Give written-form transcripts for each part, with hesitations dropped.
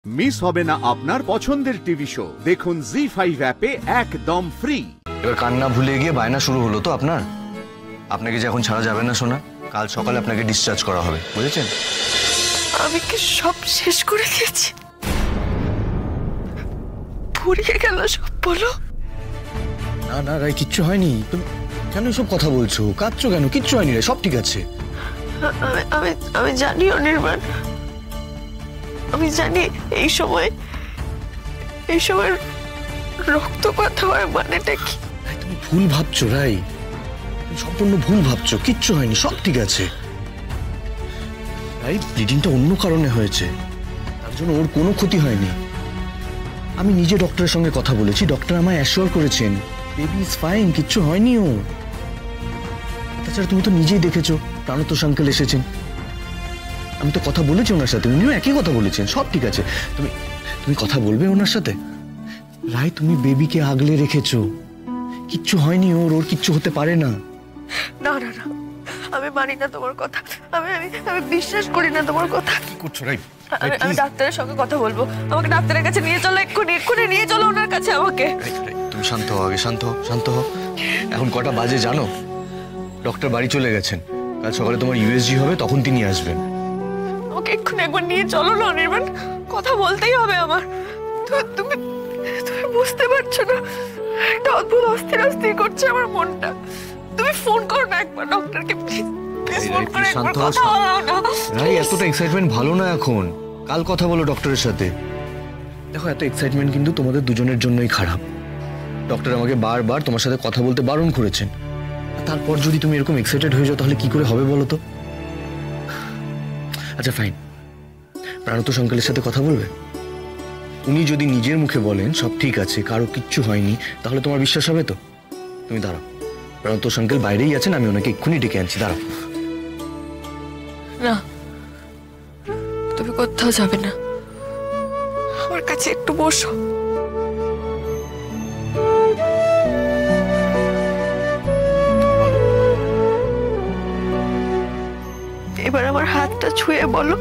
Miss হবে না আপনার পছন্দের টিভি শো। দেখুন জি5 অ্যাপে একদম ফ্রি। এবার কান্না ভুলে গিয়ে বায়না শুরু হলো তো আপনার? আপনাকে যে এখন ছাড়া যাবে না সোনা, কাল সকালে আপনাকে ডিসচার্জ করা হবে, বুঝেছেন? আমি কি সব শেষ করে দিয়েছি? ফুরিয়ে গেল সব, বলো। না না রাই, কিচ্ছু হয়নি। তুমি কেন এসব কথা বলছো? কাঁদছো কেন? কিচ্ছু হয়নি রে, সব ঠিক আছে। আমি জানি অনির্বাণ, আমি জানি এই সময় রক্তপাত হওয়ার মানেটা কি। তুমি ভুল ভাবছো রাই, তুমি সম্পূর্ণ ভুল ভাবছো। কিচ্ছু হয়নি, সব ঠিক আছে। রাই, ব্লিডিংটা অন্য কারণে হয়েছে, তার জন্য ওর কোনো ক্ষতি হয়নি। আমি নিজে ডক্টরের সঙ্গে কথা বলেছি, ডক্টর আমায় অ্যাসিওর করেছেন বেবি ইজ ফাইন, কিচ্ছু হয়নি ও। তাছাড়া তুমি তো নিজেই দেখেছো প্রাণতোষ আঙ্কেল এসেছেন, আমি তো কথা বলেছি ওনার সাথে, উনিও একই কথা বলেছেন, সব ঠিক আছে। তুমি তুমি কথা বলবে ওনার সাথে? রাই, তুমি বেবিকে আগলে রেখেছো, কিচ্ছু হয়নি ওর, ওর কিচ্ছু হতে পারে না। না না না, আমি মানি না তোমার কথা, আমি আমি আমি বিশ্বাস করি না তোমার কথা। কি করছো রাই? আমি ডাক্তারের সঙ্গে কথা বলবো, আমাকে ডাক্তারের কাছে নিয়ে চলো, এক্ষুনি নিয়ে চলো ওনার কাছে আমাকে। তুমি শান্ত হও আগে, শান্ত হও। এখন কটা বাজে জানো? ডক্টর বাড়ি চলে গেছেন, কাল সকালে তোমার ইউএসজি হবে, তখন তিনি আসবেন। আমাকে এক্ষুনি একবার নিয়ে চলো না অনির্বাণ, কথা বলতেই হবে আমার। তুমি তুমি বুঝতে পারছো না, একটা অদ্ভুত অস্থির করছে আমার মনটা। তুমি ফোন করো না একবার ডক্টরকে, প্লিজ ফোন করে একবার কথা বলো না। রাই, এতটা এক্সাইটমেন্ট ভালো না এখন, কাল কথা বলো ডক্টরের সাথে। দেখো, এত এক্সাইটমেন্ট কিন্তু তোমাদের দুজনের জন্যই খারাপ। ডক্টর আমাকে বারবার তোমার সাথে কথা বলতে বারণ করেছেন, তারপর যদি তুমি এরকম এক্সাইটেড হয়ে যাও তাহলে কি করে হবে বলো তো? আচ্ছা ফাইন, প্রাণতোষ আঙ্কেলের সাথে কথা বলবে? উনি যদি নিজের মুখে বলেন সব ঠিক আছে, কারো কিচ্ছু হয়নি, তাহলে তোমার বিশ্বাস হবে তো? তুমি দাঁড়াও, প্রাণতোষ আঙ্কেল বাইরেই আছেন, আমি ওনাকে এক্ষুনি ডেকে আনছি, দাঁড়াও। না, তুমি কোথাও যাবে না, আমার কাছে একটু বসো। এবার আমার হাতটা ছুঁয়ে বলো,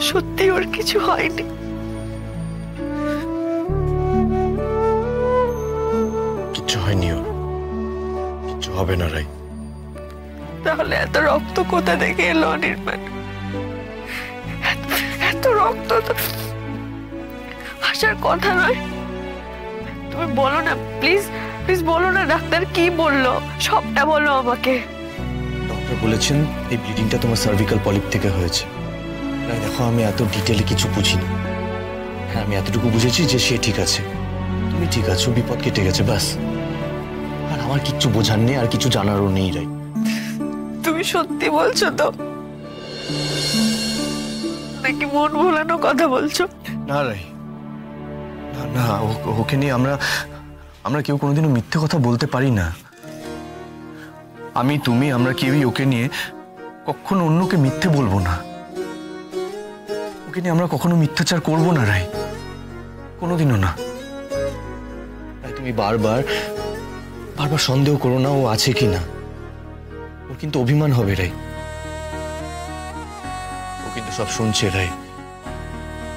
সত্যি ওর কিছু হয়নি? কিচ্ছু হয়নি ওর, কিচ্ছু হবে না রাই। তাহলে এত রক্ত কোথা থেকে এলো অনির্বাণ? এত রক্ত তো আসার কথা নয়। তুমি বলো না, প্লিজ বলো না, ডাক্তার কি বললো সবটা বলো আমাকে। ডক্টর বলেছেন এই ব্লিডিংটা তোমার সার্ভিক্যাল পলিপ থেকে হয়েছে। দেখো, আমি এত ডিটেলে কিছু বুঝিনি, হ্যাঁ আমি এতটুকু বুঝেছি যে সে ঠিক আছে, তুমি ঠিক আছো, বিপদ কেটে গেছে, ব্যাস। আর আমার কিচ্ছু বোঝার নেই, আর কিছু জানারও নেই রাই। তুমি সত্যি বলছো তো, নাকি মন ভোলানো কথা বলছো? না রাই, না না, ওকে নিয়ে আমরা কেউ কোনোদিনও মিথ্যে কথা বলতে পারি না। আমি, তুমি, আমরা কেউই ওকে নিয়ে কখনো অন্যকে মিথ্যে বলবো না। ওকে নিয়ে আমরা কখনো মিথ্যাচার করবো না রাই, কোনোদিনও না। তাই তুমি বারবার সন্দেহ করো না ও আছে কি না। ওর কিন্তু অভিমান হবে রাই, ও কিন্তু সব শুনছে রাই,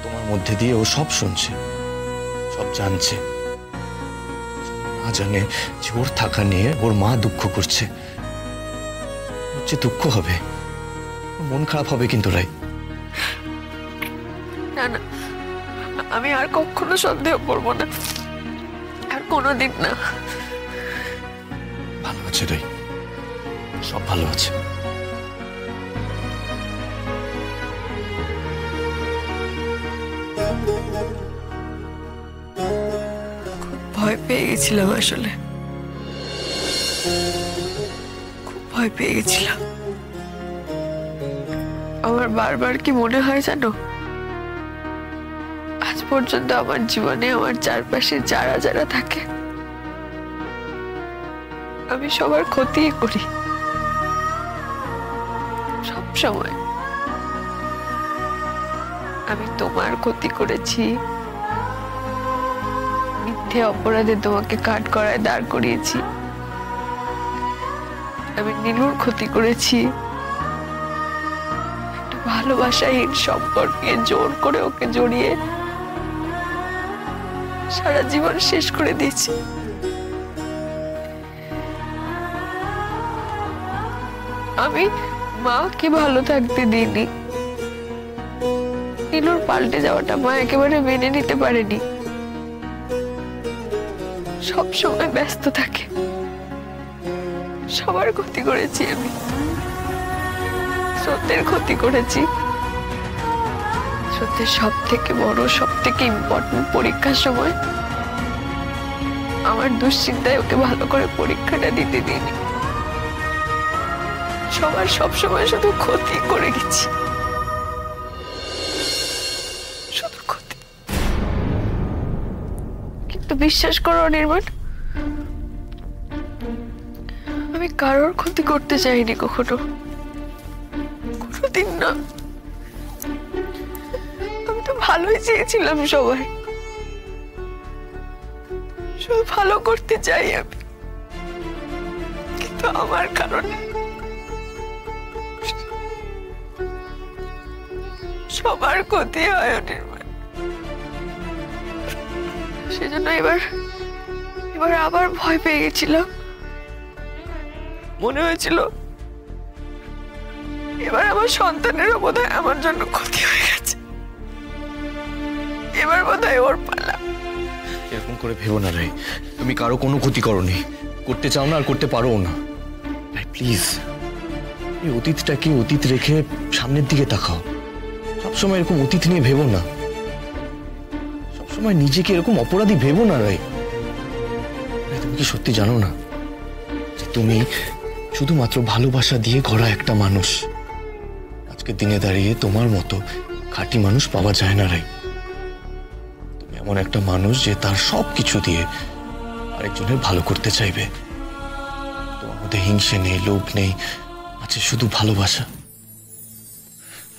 তোমার মধ্যে দিয়ে ও সব শুনছে, সব জানছে। না জানে যে ওর থাকা নিয়ে ওর মা দুঃখ করছে, ওর যে দুঃখ হবে, ওর মন খারাপ হবে কিন্তু রাই। না না, আমি আর কখনো সন্দেহ করবো না, আর কোনোদিন না। ভালো আছে রাই, সব ভালো আছে। ভয় পেয়ে গেছিলাম, আসলে খুব ভয় পেয়ে গেছিলাম। আমার বারবার কি মনে হয় জানো, আজ পর্যন্ত আমার জীবনে আমার চারপাশে যারা যারা থাকে আমি সবার ক্ষতি করি, সব সময়। আমি তোমার ক্ষতি করেছি, মিথ্যে অপরাধে তোমাকে কাঠগড়ায় দাঁড় করিয়েছি, আমি নীলুর ক্ষতি করেছি, ভালোবাসাহীন সম্পর্কে জোর করে ওকে জড়িয়ে সারা জীবন শেষ করে দিয়েছি। আমি মাকে ভালো থাকতে দিইনি। নীলুর পাল্টে যাওয়াটা মা একেবারে মেনে নিতে পারেনি। সব সময় ব্যস্ত থাকে। সবার ক্ষতি করেছি আমি। সত্যের ক্ষতি করেছি। সত্যের সব থেকে বড়, সব থেকে ইম্পর্টেন্ট পরীক্ষার সময় আমার দুশ্চিন্তায় ওকে ভালো করে পরীক্ষাটা দিতে দিইনি। সবার সব সময় শুধু ক্ষতি করে গেছি, শুধু ক্ষতি। কিন্তু বিশ্বাস করো অনির্বাণ, আমি কারোর ক্ষতি করতে চাইনি কখনো, কোনোদিন না। আমি তো ভালোই চেয়েছিলাম সবাই, শুধু ভালো করতে চাই আমি। কিন্তু আমার কারণে সবার ক্ষতি হয় অনির্বাণ। সেজন্য এবার আবার ভয় পেয়ে গেছিলাম। মনে হয়েছিল এবার আমার সন্তানেরও বোধহয় আমার জন্য ক্ষতি হয়ে গেছে। এবার বোধহয় ওর পালা। এরকম করে ভেবো না রাই, তুমি কারো কোনো ক্ষতি করোনি, করতে চাও না আর করতে পারো না। রাই প্লিজ, এই অতীতটাকে অতীত রেখে সামনের দিকে তাকাও। সবসময় এরকম অতীত নিয়ে ভেবো না, সবসময় নিজেকে এরকম অপরাধী ভেবো না রাই। তুমি কি সত্যি জানো না যে তুমি শুধুমাত্র ভালোবাসা দিয়ে গড়া একটা মানুষ? আজকের দিনে দাঁড়িয়ে তোমার মতো খাঁটি মানুষ পাওয়া যায় না রাই। তুমি এমন একটা মানুষ যে তার সব কিছু দিয়ে আরেকজনের ভালো করতে চাইবে। তোমার মধ্যে হিংসে নেই, লোভ নেই, আছে শুধু ভালোবাসা।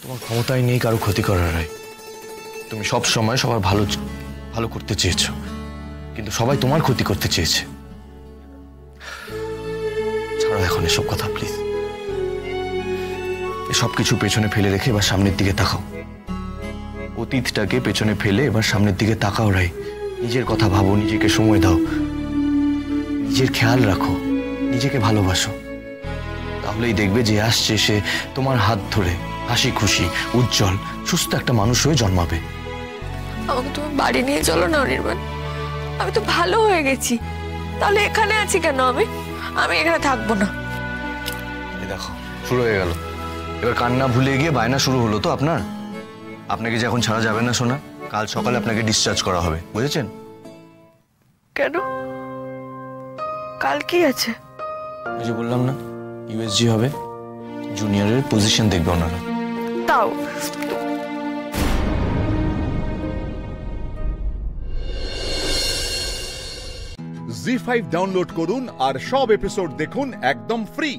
তোমার ক্ষমতাই নেই কারো ক্ষতি করার রাই। তুমি সব সময় সবার ভালো করতে চেয়েছো, কিন্তু সবাই তোমার ক্ষতি করতে চেয়েছে। ছাড়ো এখন এসব কথা প্লিজ। সব কিছু পেছনে ফেলে রেখে এবার সামনের দিকে তাকাও। অতীতটাকে পেছনে ফেলে এবার সামনের দিকে তাকাও রাই। নিজের কথা ভাবো, নিজেকে সময় দাও, নিজের খেয়াল রাখো, নিজেকে ভালোবাসো। তাহলেই দেখবে যে আসছে সে তোমার হাত ধরে হাসি খুশি উজ্জ্বল সুস্থ একটা মানুষ হয়ে জন্মাবে। আমাকে তুমি বাড়ি নিয়ে চলো না অনির্বাণ। আমি তো ভালো হয়ে গেছি, তাহলে এখানে আছি কেন? আমি এখানে থাকবো না। দেখো শুরু হয়ে গেল, এবার কান্না ভুলে গিয়ে বায়না শুরু হলো তো আপনার। আপনাকে যে এখন ছাড়া যাবে না সোনা, কাল সকালে আপনাকে ডিসচার্জ করা হবে, বুঝেছেন? কেন? কাল কি আছে? ওই যে বললাম না, ইউএসজি হবে, জুনিয়রের পজিশন দেখবে ওনারা। তাও জি5 ডাউনলোড করুন আর সব এপিসোড দেখুন একদম ফ্রি।